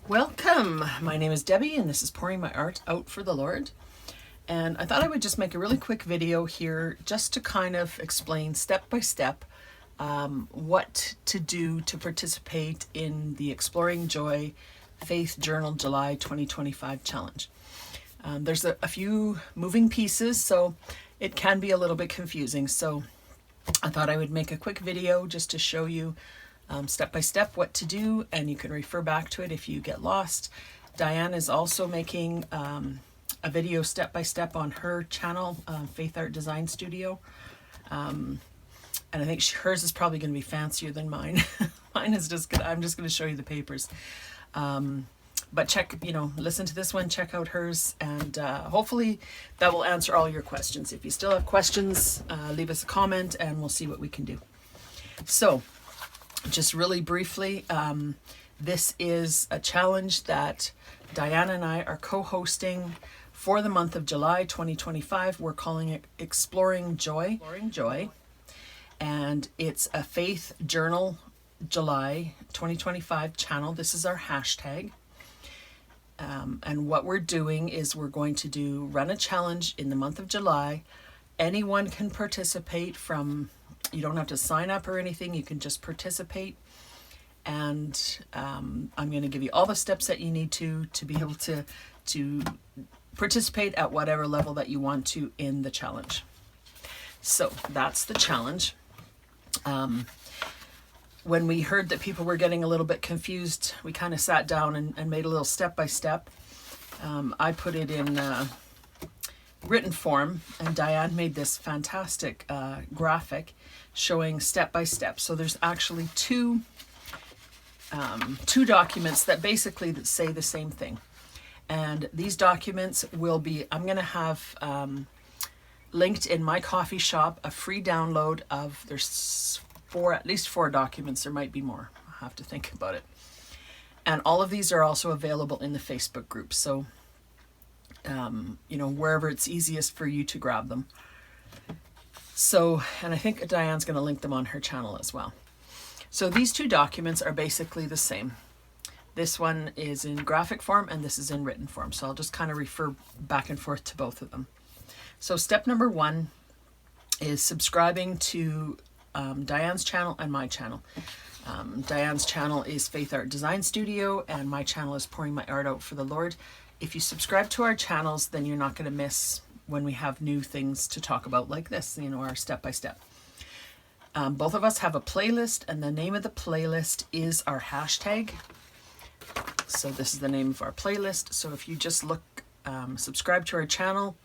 Welcome. My name is Debbie and this is Pouring My Art Out for the Lord. And I thought I would just make a really quick video here just to kind of explain step by step what to do to participate in the Exploring Joy Faith Journal July 2025 challenge. There's a few moving pieces, so it can be a little bit confusing. So I thought I would make a quick video just to show you step by step what to do, and you can refer back to it if you get lost. Diane is also making a video step by step on her channel, Faith Art Design Studio, and I think hers is probably going to be fancier than mine. Mine is just I'm just going to show you the papers, but check, listen to this one, check out hers, and hopefully that will answer all your questions. If you still have questions, leave us a comment and we'll see what we can do. So just really briefly, this is a challenge that Diana and I are co-hosting for the month of July 2025. We're calling it Exploring Joy. And it's a Faith Journal July 2025 channel. This is our hashtag. And what we're doing is we're going to run a challenge in the month of July. Anyone can participate you don't have to sign up or anything. You can just participate. And I'm going to give you all the steps that you need to be able to participate at whatever level that you want to in the challenge. So that's the challenge. When we heard that people were getting a little bit confused, we kind of sat down and made a little step by step. I put it in written form, and Diane made this fantastic graphic showing step by step. So there's actually two documents that basically say the same thing. And these documents will be, I'm going to have linked in my coffee shop a free download of, there's at least four documents. There might be more. I'll have to think about it. And all of these are also available in the Facebook group. So, wherever it's easiest for you to grab them. So, and I think Diane's going to link them on her channel as well. So these two documents are basically the same. This one is in graphic form and this is in written form. So I'll just kind of refer back and forth to both of them. So step number one is subscribing to Diane's channel and my channel. Diane's channel is Faith Art Design Studio and my channel is Pouring My Art Out for the Lord. If you subscribe to our channels, then you're not going to miss when we have new things to talk about like this, our step by step. Both of us have a playlist, and the name of the playlist is our hashtag. So this is the name of our playlist. So if you just subscribe to our channel,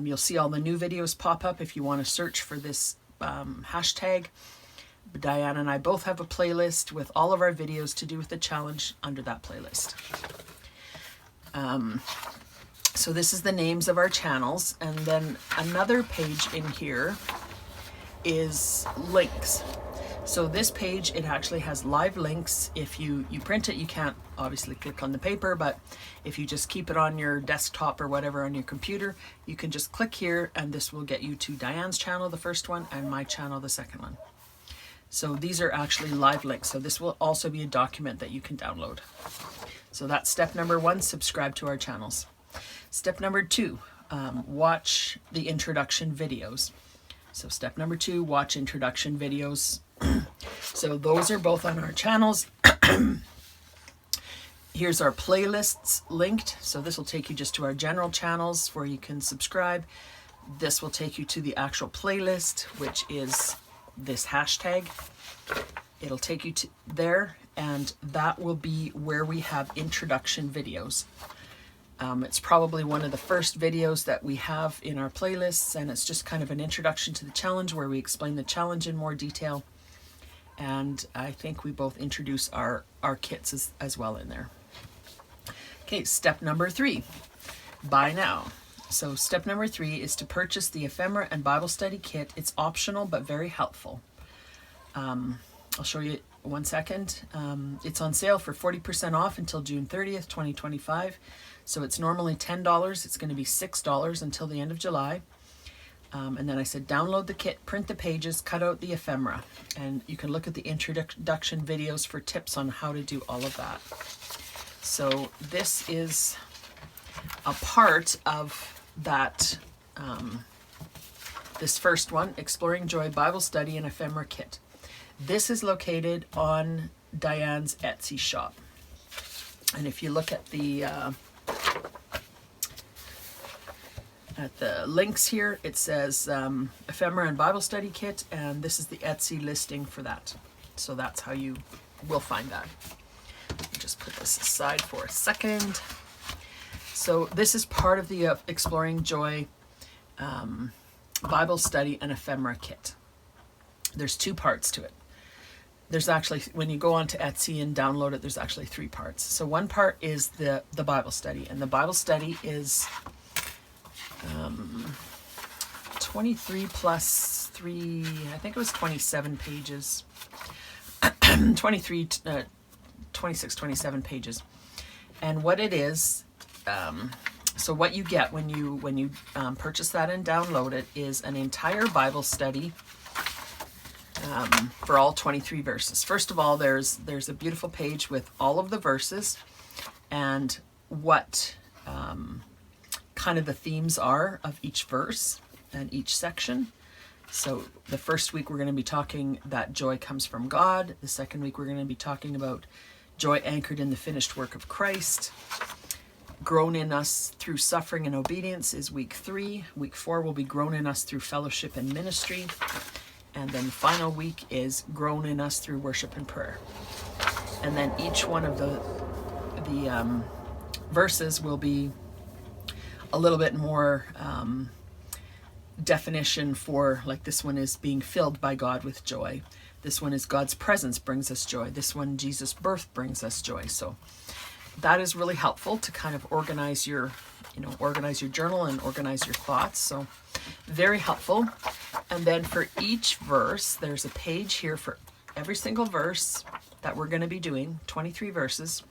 you'll see all the new videos pop up if you want to search for this hashtag. Diane and I both have a playlist with all of our videos to do with the challenge under that playlist. So this is the names of our channels, and then another page in here is links. So this page, it actually has live links. If you print it, you can't obviously click on the paper, but if you just keep it on your desktop or whatever on your computer, you can just click here and this will get you to Diane's channel, the first one, and my channel, the second one. So these are actually live links. So this will also be a document that you can download. So that's step number one, subscribe to our channels. Step number two, watch the introduction videos. So step number two, watch introduction videos. So those are both on our channels. Here's our playlists linked. So this will take you just to our general channels where you can subscribe. This will take you to the actual playlist, which is this hashtag. It'll take you to there, and that will be where we have introduction videos. It's probably one of the first videos that we have in our playlists, and it's just kind of an introduction to the challenge where we explain the challenge in more detail. And I think we both introduce our kits as well in there. Okay, step number three, buy now. So step number three is to purchase the ephemera and Bible study kit. It's optional but very helpful. I'll show you one second. It's on sale for 40% off until June 30th, 2025. So it's normally $10. It's going to be $6 until the end of July. And then I said, download the kit, print the pages, cut out the ephemera. And you can look at the introduction videos for tips on how to do all of that. So this is a part of that, this first one, Exploring Joy Bible Study and Ephemera Kit. This is located on Diane's Etsy shop. And if you look at the links here, it says Ephemera and Bible Study Kit, and this is the Etsy listing for that. So that's how you will find that. Just put this aside for a second. So this is part of the Exploring Joy Bible Study and Ephemera Kit. There's two parts to it. There's actually, when you go onto Etsy and download it, there's actually three parts. So one part is the Bible study, and the Bible study is 23 plus 3, I think it was 27 pages. 26, 27 pages. And what it is, so what you get when you purchase that and download it is an entire Bible study for all 23 verses. First of all, there's a beautiful page with all of the verses and what kind of the themes are of each verse and each section. So the first week we're going to be talking that joy comes from God. The second week we're going to be talking about joy anchored in the finished work of Christ. Grown in us through suffering and obedience is week 3. Week 4 will be grown in us through fellowship and ministry. And then the final week is grown in us through worship and prayer. And then each one of the verses will be a little bit more definition for, like this one is being filled by God with joy. This one is God's presence brings us joy. This one, Jesus' birth brings us joy. So that is really helpful to kind of organize your journal and organize your thoughts. So very helpful. And then for each verse, there's a page here for every single verse that we're going to be doing, 23 verses.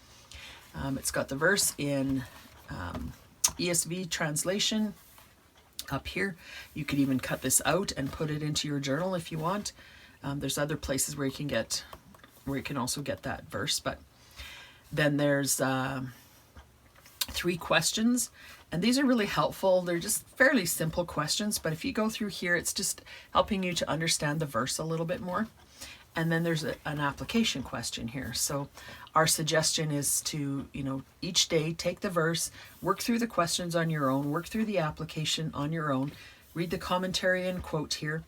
It's got the verse in ESV translation up here. You could even cut this out and put it into your journal if you want. There's other places where you can also get that verse, but then there's 3 questions, and these are really helpful. They're just fairly simple questions, but if you go through here, it's just helping you to understand the verse a little bit more. And then there's an application question here. So our suggestion is to, each day take the verse, work through the questions on your own, work through the application on your own, read the commentary and quote here,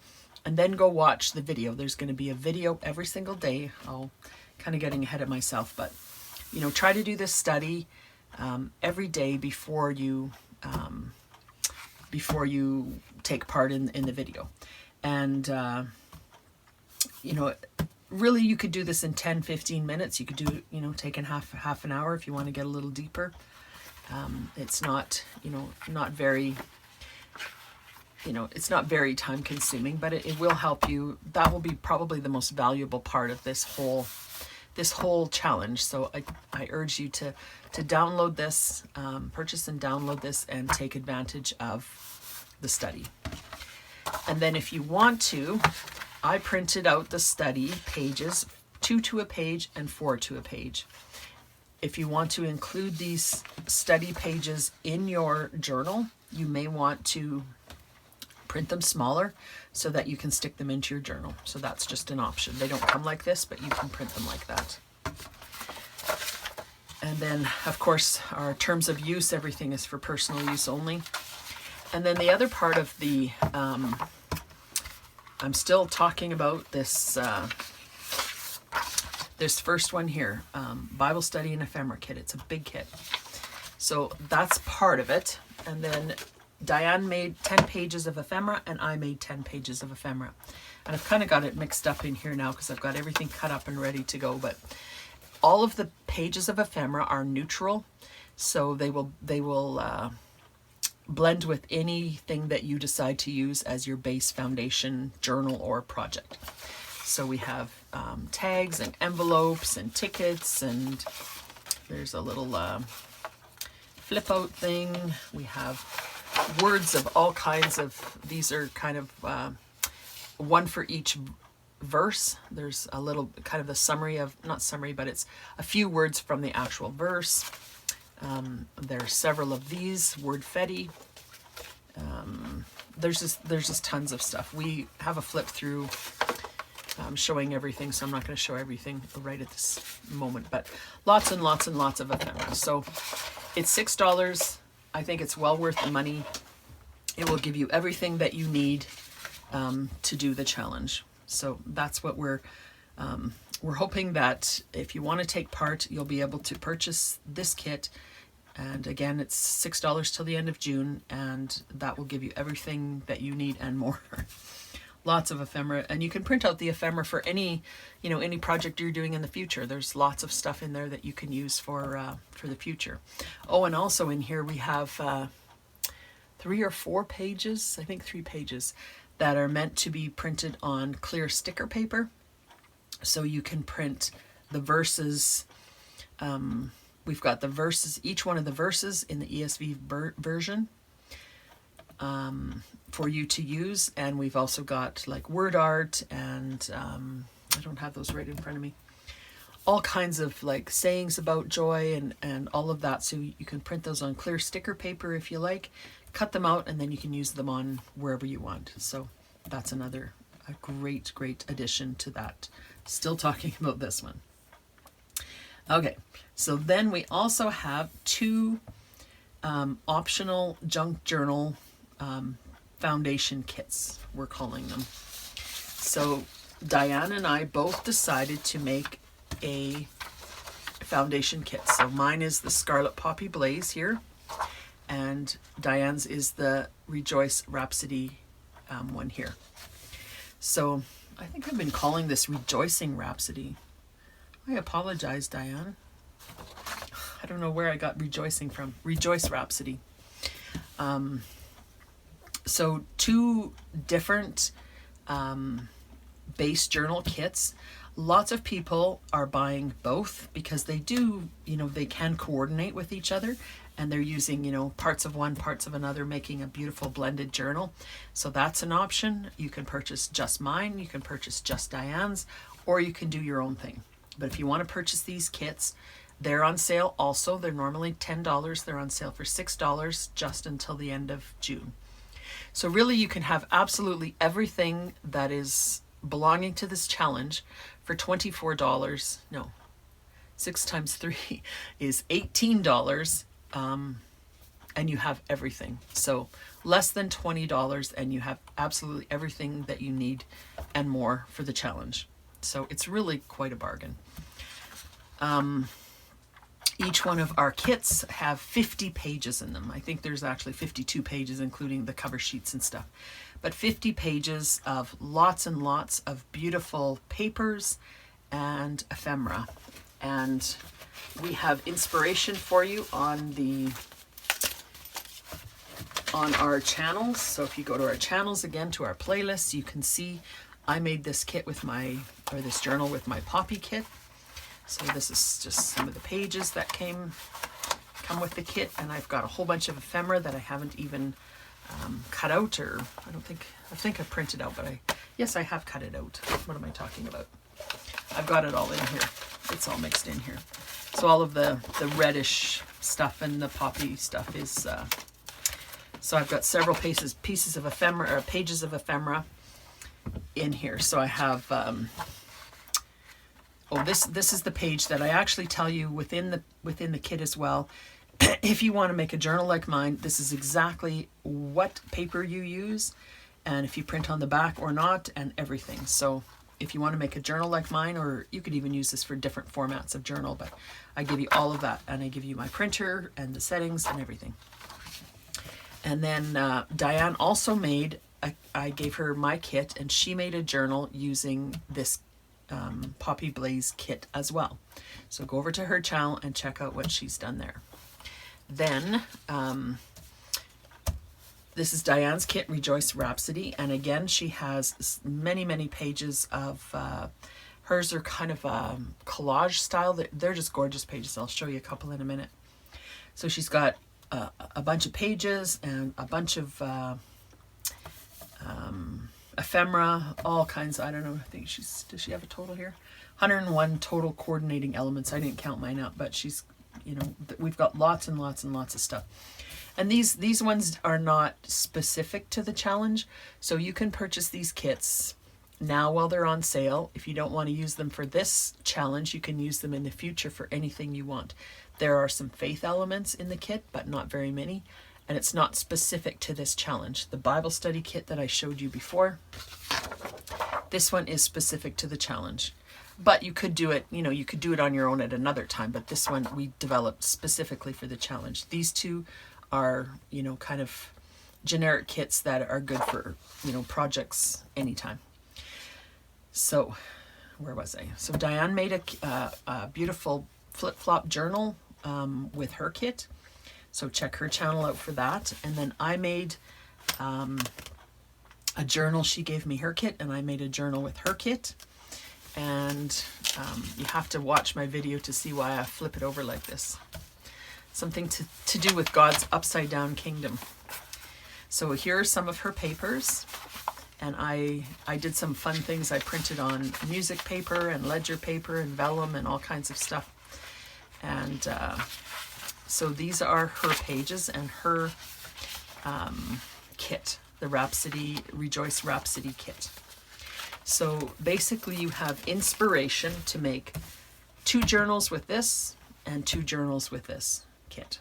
and then go watch the video. There's going to be a video every single day. I'll kind of getting ahead of myself, but try to do this study every day before you take part in the video. And really you could do this in 10-15 minutes. You could do take in half an hour if you want to get a little deeper. It's not not very it's not very time consuming, but it will help you. That will be probably the most valuable part of this whole challenge. So I urge you to download this, purchase and download this, and take advantage of the study. And then if you want to, I printed out the study pages, 2 to a page and 4 to a page. If you want to include these study pages in your journal, you may want to print them smaller so that you can stick them into your journal. So that's just an option. They don't come like this, but you can print them like that. And then, of course, our terms of use, everything is for personal use only. And then the other part of the, I'm still talking about this, this first one here, Bible Study and Ephemera Kit. It's a big kit. So that's part of it. And then Diane made 10 pages of ephemera, and I made 10 pages of ephemera. And I've kind of got it mixed up in here now because I've got everything cut up and ready to go. But all of the pages of ephemera are neutral, so they will blend with anything that you decide to use as your base foundation journal or project. So we have tags and envelopes and tickets, and there's a little flip out thing. We have words of all kinds of, these are kind of one for each verse. There's a little kind of a summary of, not summary, but it's a few words from the actual verse. There are several of these, wordfetti. There's just tons of stuff. We have a flip through showing everything, so I'm not going to show everything right at this moment, but lots and lots and lots of ephemera. So it's $6. I think it's well worth the money. It will give you everything that you need to do the challenge. So that's what we're hoping, that if you want to take part, you'll be able to purchase this kit. And again, it's $6 till the end of June, and that will give you everything that you need and more. Lots of ephemera, and you can print out the ephemera for any, any project you're doing in the future. There's lots of stuff in there that you can use for the future. Oh, and also in here we have 3 or 4 pages, I think 3 pages, that are meant to be printed on clear sticker paper. So you can print the verses. We've got the verses, each one of the verses in the ESV version for you to use. And we've also got like word art and I don't have those right in front of me. All kinds of like sayings about joy and all of that. So you can print those on clear sticker paper if you like, cut them out, and then you can use them on wherever you want. So that's a great, great addition to that. Still talking about this one. Okay, so then we also have 2 optional junk journal foundation kits, we're calling them. So Diane and I both decided to make a foundation kit. So mine is the Scarlet Poppy Blaze here, and Diane's is the Rejoice Rhapsody one here. So I think I've been calling this Rejoicing Rhapsody. I apologize, Diane. I don't know where I got rejoicing from. Rejoice Rhapsody. So 2 different base journal kits. Lots of people are buying both because they do, they can coordinate with each other, and they're using, parts of one, parts of another, making a beautiful blended journal. So that's an option. You can purchase just mine, you can purchase just Diane's, or you can do your own thing. But if you want to purchase these kits, they're on sale also. They're normally $10. They're on sale for $6 just until the end of June. So really you can have absolutely everything that is belonging to this challenge for $24. No, 6 times 3 is $18. And you have everything. So less than $20 and you have absolutely everything that you need and more for the challenge. So it's really quite a bargain. Each one of our kits have 50 pages in them. I think there's actually 52 pages, including the cover sheets and stuff. But 50 pages of lots and lots of beautiful papers and ephemera. And we have inspiration for you on our channels. So if you go to our channels, again, to our playlists, you can see I made this kit with this journal with my Poppy kit. So this is just some of the pages that come with the kit, and I've got a whole bunch of ephemera that I haven't even cut out, or I think I printed out, but yes, I have cut it out. What am I talking about? I've got it all in here. It's all mixed in here. So all of the reddish stuff and the poppy stuff is, so I've got several pieces of ephemera, or pages of ephemera in here. So I have, this is the page that I actually tell you within the kit as well. If you want to make a journal like mine, this is exactly what paper you use, and if you print on the back or not, and everything. So if you want to make a journal like mine, or you could even use this for different formats of journal, but I give you all of that, and I give you my printer and the settings and everything. And then Diane also made, I gave her my kit, and she made a journal using this Poppy Blaze kit as well. So go over to her channel and check out what she's done there. Then this is Diane's kit, Rejoice Rhapsody, and again she has many pages of hers are kind of collage style. They're just gorgeous pages. I'll show you a couple in a minute. So she's got a bunch of pages and a bunch of ephemera, all kinds. I don't know. I think does she have a total here? 101 total coordinating elements. I didn't count mine up, but she's, you know, we've got lots and lots and lots of stuff. And these ones are not specific to the challenge, so you can purchase these kits now while they're on sale. If you don't want to use them for this challenge, you can use them in the future for anything you want. There are some faith elements in the kit, but not very many, and it's not specific to this challenge. The Bible study kit that I showed you before, this one is specific to the challenge. But you could do it, you know, you could do it on your own at another time, but this one we developed specifically for the challenge. These two are, you know, kind of generic kits that are good for, you know, projects anytime. So, where was I? So Diane made a beautiful flip-flop journal with her kit. So check her channel out for that. And then I made a journal. She gave me her kit, and I made a journal with her kit. And you have to watch my video to see why I flip it over like this. Something to do with God's upside down kingdom. So here are some of her papers. And I did some fun things. I printed on music paper and ledger paper and vellum and all kinds of stuff. And so these are her pages and her kit, the Rejoice Rhapsody kit. So basically you have inspiration to make 2 journals with this and 2 journals with this kit.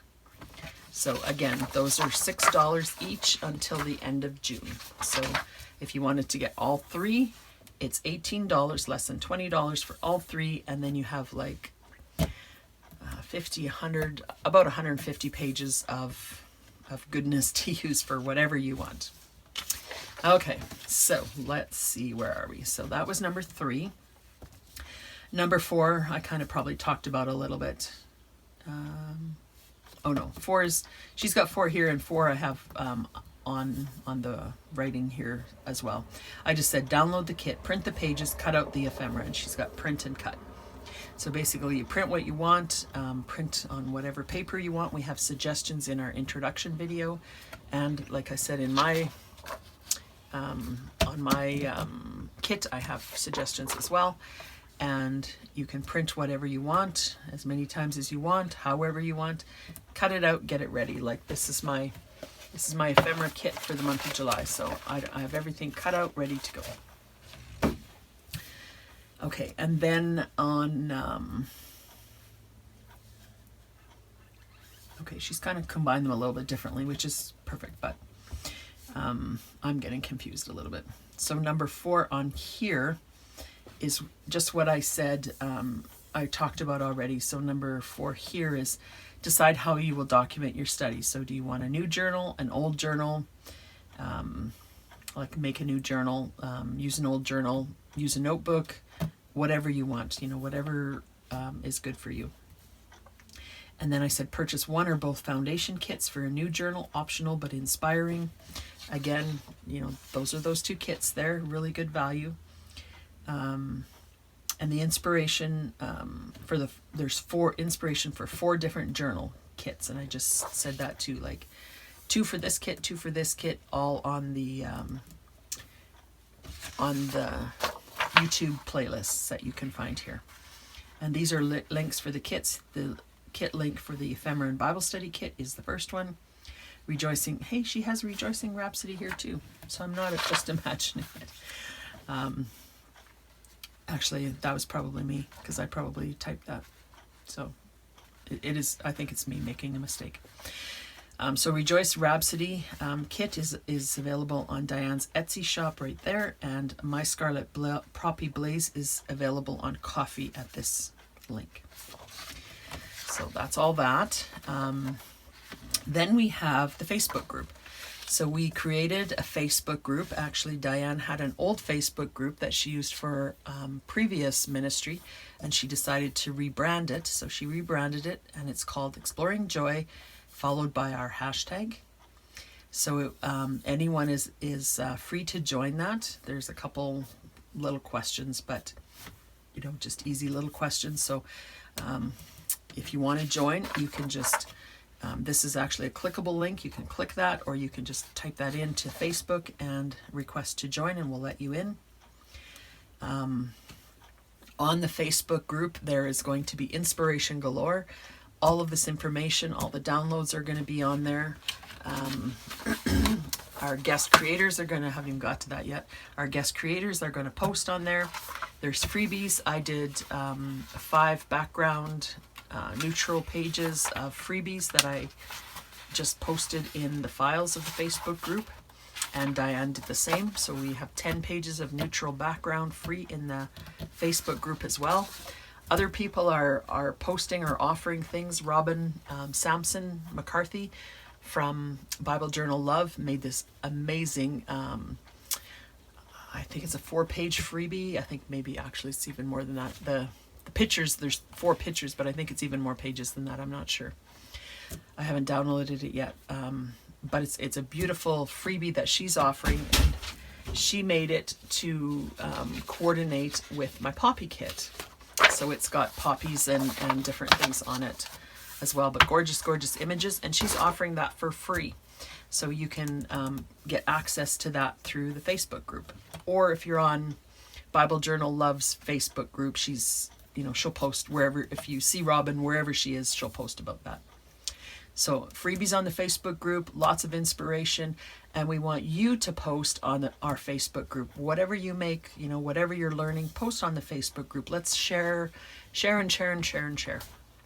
So again, those are $6 each until the end of June. So if you wanted to get all 3, it's $18, less than $20 for all 3, and then you have like 50, 100, about 150 pages of goodness to use for whatever you want. Okay, so let's see, where are we? So that was number 3. Number 4, I kind of probably talked about a little bit. Oh no, 4 is, she's got 4 here, and 4 I have on the writing here as well. I just said download the kit, print the pages, cut out the ephemera, and she's got print and cut. So basically you print what you want, print on whatever paper you want. We have suggestions in our introduction video, and like I said, in my on my kit I have suggestions as well. And you can print whatever you want, as many times as you want, however you want. Cut it out, get it ready. Like this is my ephemera kit for the month of July. So I have everything cut out, ready to go. Okay, and then on, okay, she's kind of combined them a little bit differently, which is perfect, but I'm getting confused a little bit. So number 4 on here is just what I said I talked about already. So number 4 here is decide how you will document your studies. So do you want a new journal, an old journal, like make a new journal, use an old journal, use a notebook, whatever you want, you know, whatever is good for you. And then I said purchase 1 or both foundation kits for a new journal, optional but inspiring. Again, you know, those are those 2 kits there, really good value. And the inspiration there's 4 inspiration for 4 different journal kits, and I just said that too, like 2 for this kit, 2 for this kit, all on the YouTube playlists that you can find here. And these are links for the kits. The kit link for the ephemera and Bible study kit is the first one. Rejoicing, hey, she has Rejoicing Rhapsody here too, so I'm not just imagining it. Actually, that was probably me, because I probably typed that. So it is, I think it's me making a mistake. So Rejoice Rhapsody kit is available on Diane's Etsy shop right there, and My Scarlet Poppy Blaze is available on Coffee at this link. So that's all that. Then we have the Facebook group. So we created a Facebook group. Actually, Diane had an old Facebook group that she used for previous ministry, and she decided to rebrand it. So she rebranded it, and it's called Exploring Joy, followed by our hashtag. So anyone is free to join that. There's a couple little questions, but you know, just easy little questions. So if you want to join, you can just This is actually a clickable link. You can click that, or you can just type that into Facebook and request to join, and we'll let you in. On the Facebook group, there is going to be inspiration galore. All of this information, all the downloads are going to be on there. Our guest creators are going to, haven't even got to that yet. Our guest creators are going to post on there. There's freebies. I did 5 background neutral pages of freebies that I just posted in the files of the Facebook group, and Diane did the same. So we have 10 pages of neutral background free in the Facebook group as well. Other people are posting or offering things. Robin Sampson McCarthy from Bible Journal Love made this amazing, I think it's a 4-page freebie. I think maybe actually it's even more than that. The pictures, there's 4 pictures, but I think it's even more pages than that. I'm not sure. I haven't downloaded it yet. But it's a beautiful freebie that she's offering, and she made it to coordinate with my poppy kit. So it's got poppies and different things on it as well, but gorgeous, gorgeous images, and she's offering that for free. So you can get access to that through the Facebook group. Or if you're on Bible Journal Love's Facebook group, she's, she'll post wherever, if you see Robin, wherever she is, she'll post about that. So freebies on the Facebook group, lots of inspiration, and we want you to post on our Facebook group. Whatever you make, whatever you're learning, post on the Facebook group. Let's share.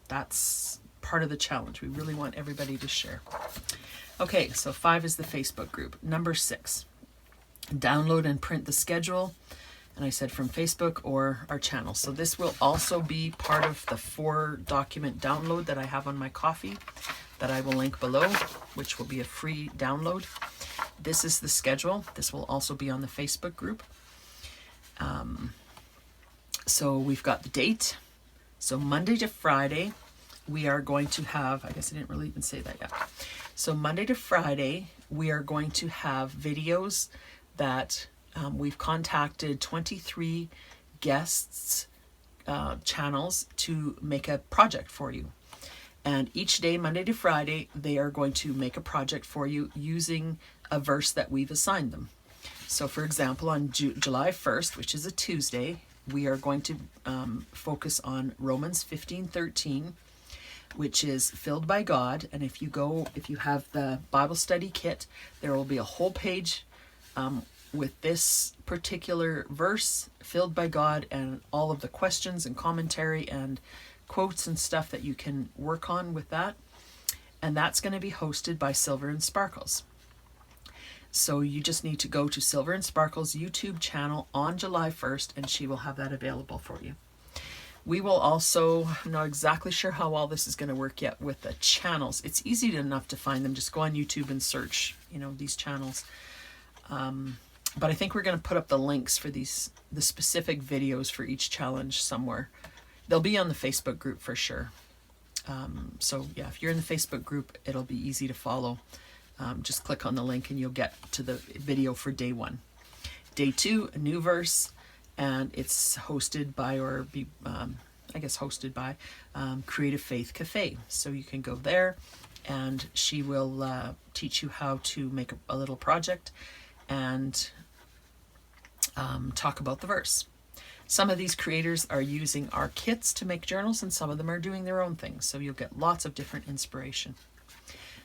That's part of the challenge. We really want everybody to share. Okay, so 5 is the Facebook group. Number 6, download and print the schedule. And I said from Facebook or our channel. So this will also be part of the 4-document download that I have on my coffee that I will link below, which will be a free download. This is the schedule. This will also be on the Facebook group. So we've got the date. So Monday to Friday, we are going to have, I guess I didn't really even say that yet. So Monday to Friday, we are going to have videos that we've contacted 23 guests, channels to make a project for you. And each day, Monday to Friday, they are going to make a project for you using a verse that we've assigned them. So for example, on July 1st, which is a Tuesday, we are going to focus on Romans 15:13, which is filled by God. And if you have the Bible study kit, there will be a whole page with this particular verse, filled by God, and all of the questions and commentary and quotes and stuff that you can work on with that. And that's going to be hosted by Silver and Sparkles. So you just need to go to Silver and Sparkles YouTube channel on July 1st, and she will have that available for you. We will also, I'm not exactly sure how all this is going to work yet with the channels. It's easy enough to find them. Just go on YouTube and search, these channels. But I think we're going to put up the links for the specific videos for each challenge somewhere. They'll be on the Facebook group for sure. So yeah, if you're in the Facebook group, it'll be easy to follow. Just click on the link and you'll get to the video for day 1. Day 2, a new verse, and it's hosted by, hosted by Creative Faith Cafe. So you can go there, and she will teach you how to make a little project and talk about the verse. Some of these creators are using our kits to make journals, and some of them are doing their own things. So you'll get lots of different inspiration.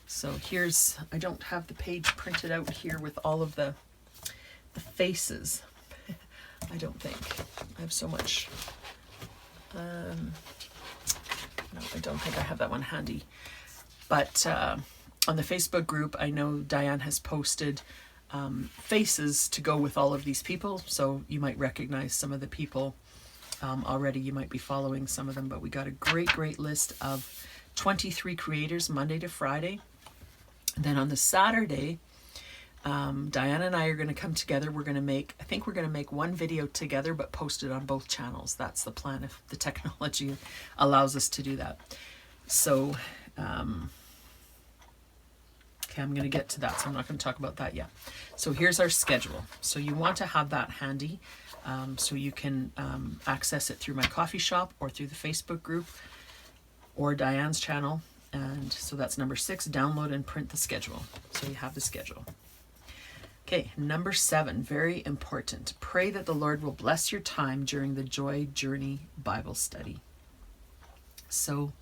So here's, I don't have the page printed out here with all of the faces. I don't think. I have so much. No, I don't think I have that one handy. But on the Facebook group, I know Diane has posted faces to go with all of these people, so you might recognize some of the people already. You might be following some of them, but we got a great list of 23 creators Monday to Friday. And then on the Saturday, Diane and I are going to come together. We're going to make, I think we're going to make one video together, but post it on both channels. That's the plan, if the technology allows us to do that. So okay, I'm going to get to that, so I'm not going to talk about that yet. So here's our schedule. So you want to have that handy, so you can access it through my coffee shop or through the Facebook group or Diane's channel. And so that's number 6, download and print the schedule. So you have the schedule. Okay, number 7, very important. Pray that the Lord will bless your time during the Joy Journey Bible study. So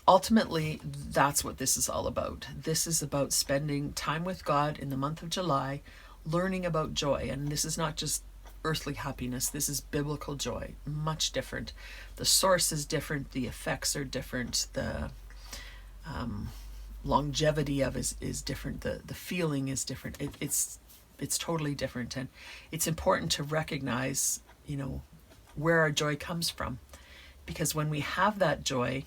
ultimately, that's what this is all about. This is about spending time with God in the month of July, learning about joy. And this is not just earthly happiness. This is biblical joy, much different. The source is different. The effects are different. The longevity of is different. The feeling is different. It's totally different. And it's important to recognize, where our joy comes from. Because when we have that joy,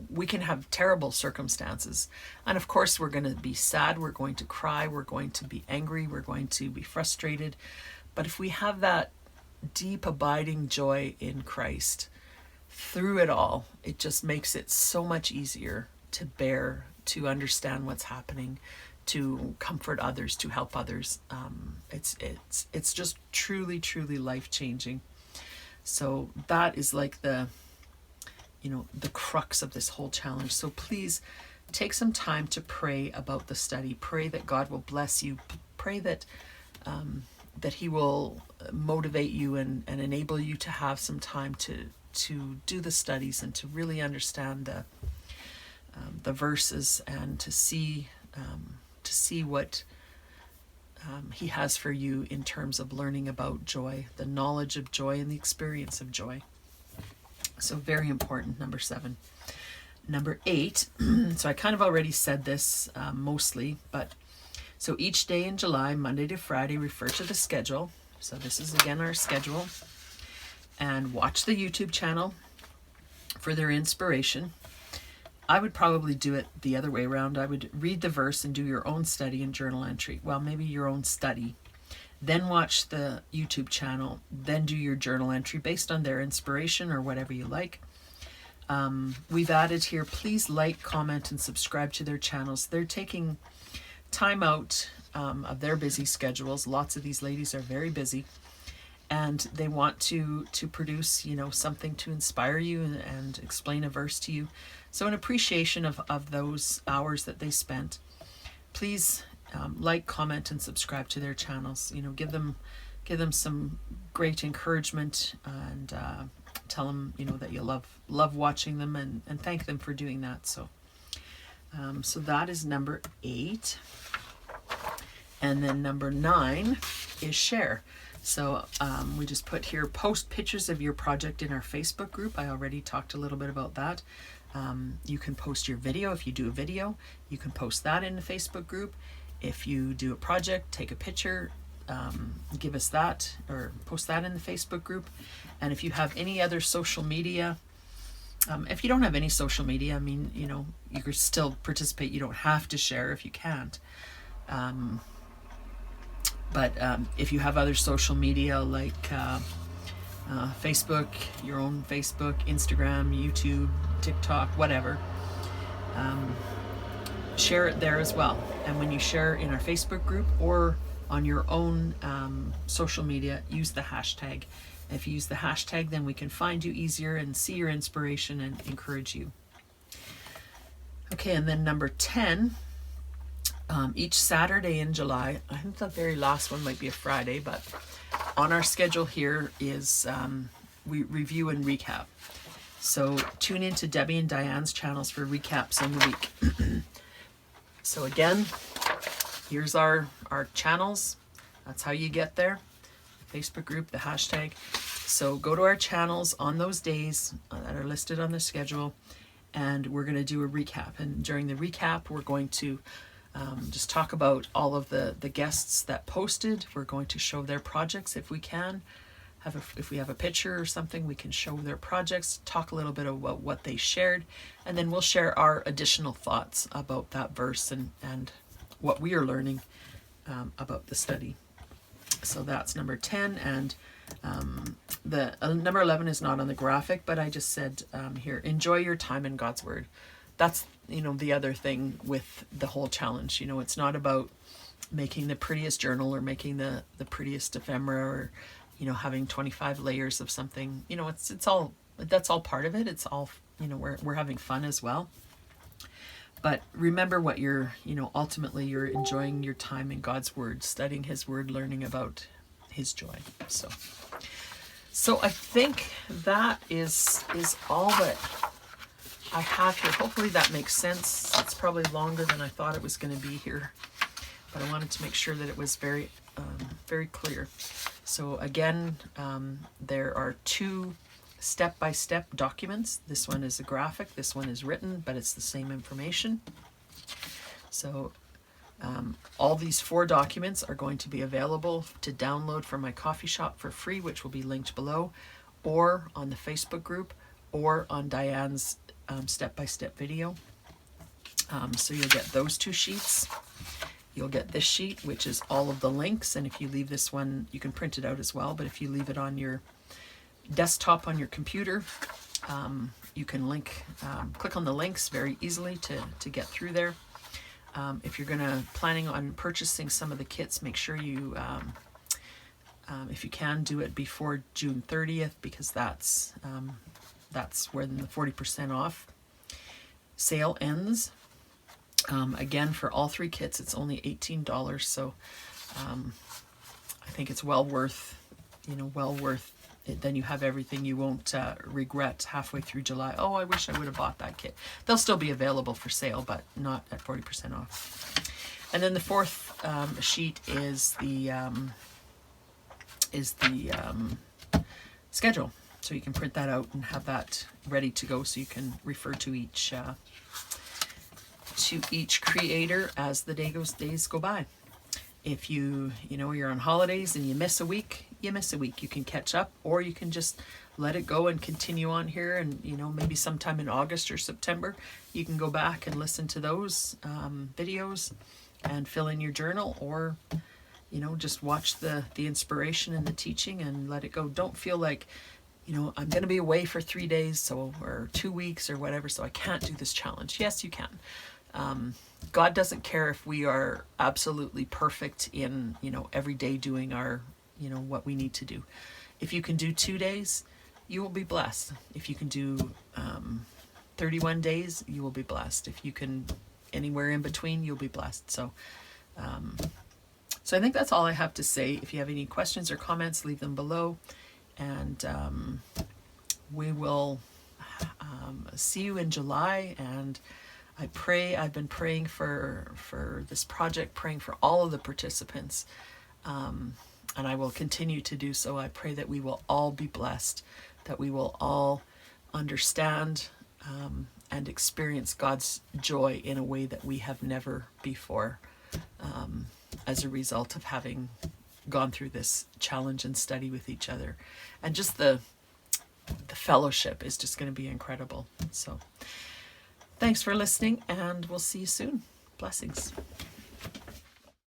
we can have terrible circumstances. And of course, we're going to be sad. We're going to cry. We're going to be angry. We're going to be frustrated. But if we have that deep, abiding joy in Christ, through it all, it just makes it so much easier to bear, to understand what's happening, to comfort others, to help others. It's just truly, truly life-changing. So that is like the crux of this whole challenge. So please take some time to pray about the study. Pray that God will bless you. Pray that He will motivate you and enable you to have some time to do the studies and to really understand the verses and to see what He has for you in terms of learning about joy, the knowledge of joy and the experience of joy. So very important, number 7. Number 8, so I kind of already said this mostly, but so each day in July, Monday to Friday, refer to the schedule. So this is again our schedule. And watch the YouTube channel for their inspiration. I would probably do it the other way around. I would read the verse and do your own study and journal entry. Well, maybe your own study. Then watch the YouTube channel. Then do your journal entry based on their inspiration or whatever you like. We've added here, please like, comment, and subscribe to their channels. They're taking time out of their busy schedules. Lots of these ladies are very busy. And they want to produce, something to inspire you and explain a verse to you. So in appreciation of those hours that they spent, please like, comment, and subscribe to their channels. Give them some great encouragement and tell them, that you love watching them and thank them for doing that. So that is number 8. And then number 9 is share. So we just put here, post pictures of your project in our Facebook group. I already talked a little bit about that. You can post your video. If you do a video, you can post that in the Facebook group. If you do a project, take a picture, give us that, or post that in the Facebook group. And if you have any other social media, if you don't have any social media, you can still participate. You don't have to share if you can't. But if you have other social media like Facebook, your own Facebook, Instagram, YouTube, TikTok, whatever, share it there as well. And when you share in our Facebook group or on your own social media, use the hashtag. If you use the hashtag, then we can find you easier and see your inspiration and encourage you. Okay, and then number 10, each Saturday in July, I think the very last one might be a Friday, but on our schedule here is we review and recap. So tune into Debbie and Diane's channels for recaps on the week. So again, here's our channels. That's how you get there. The Facebook group, the hashtag. So go to our channels on those days that are listed on the schedule, and we're going to do a recap. And during the recap, we're going to just talk about all of the guests that posted. We're going to show their projects if we can. If we have a picture or something, we can show their projects, talk a little bit about what they shared, and then we'll share our additional thoughts about that verse and what we are learning about the study. So that's number 10, and the number 11 is not on the graphic, but I just said here, enjoy your time in God's Word. That's, the other thing with the whole challenge. It's not about making the prettiest journal or making the prettiest ephemera or, having 25 layers of something. It's all, that's all part of it. It's all we're having fun as well. But remember what you're, ultimately you're enjoying your time in God's Word, studying His Word, learning about His joy. So I think that is all that I have here. Hopefully that makes sense. It's probably longer than I thought it was going to be here, but I wanted to make sure that it was very clear. So again, there are 2 step-by-step documents. This one is a graphic, this one is written, but it's the same information. So all these 4 documents are going to be available to download from my coffee shop for free, which will be linked below, or on the Facebook group, or on Diane's step-by-step video. So you'll get those 2 sheets. You'll get this sheet, which is all of the links, and if you leave this one, you can print it out as well, but if you leave it on your desktop on your computer, you can click on the links very easily to get through there. If you're planning on purchasing some of the kits, make sure you, if you can, do it before June 30th, because that's when the 40% off sale ends. Again, for all 3 kits, it's only $18, so I think it's well worth it. Then you have everything. You won't regret halfway through July, oh, I wish I would have bought that kit. They'll still be available for sale, but not at 40% off. And then the 4th sheet is the schedule. So you can print that out and have that ready to go, so you can refer to each creator as the days go by. If you're on holidays and you miss a week, you miss a week. You can catch up, or you can just let it go and continue on here, and maybe sometime in August or September you can go back and listen to those videos and fill in your journal, or just watch the inspiration and the teaching and let it go. Don't feel like I'm going to be away for 3 days or 2 weeks or whatever, so I can't do this challenge. Yes, you can. God doesn't care if we are absolutely perfect in, every day doing our, what we need to do. If you can do 2 days, you will be blessed. If you can do 31 days, you will be blessed. If you can anywhere in between, you'll be blessed. So I think that's all I have to say. If you have any questions or comments, leave them below, and we will see you in July. And I've been praying for this project, praying for all of the participants, and I will continue to do so. I pray that we will all be blessed, that we will all understand and experience God's joy in a way that we have never before, as a result of having gone through this challenge and study with each other. And just the fellowship is just going to be incredible. So thanks for listening, and we'll see you soon. Blessings.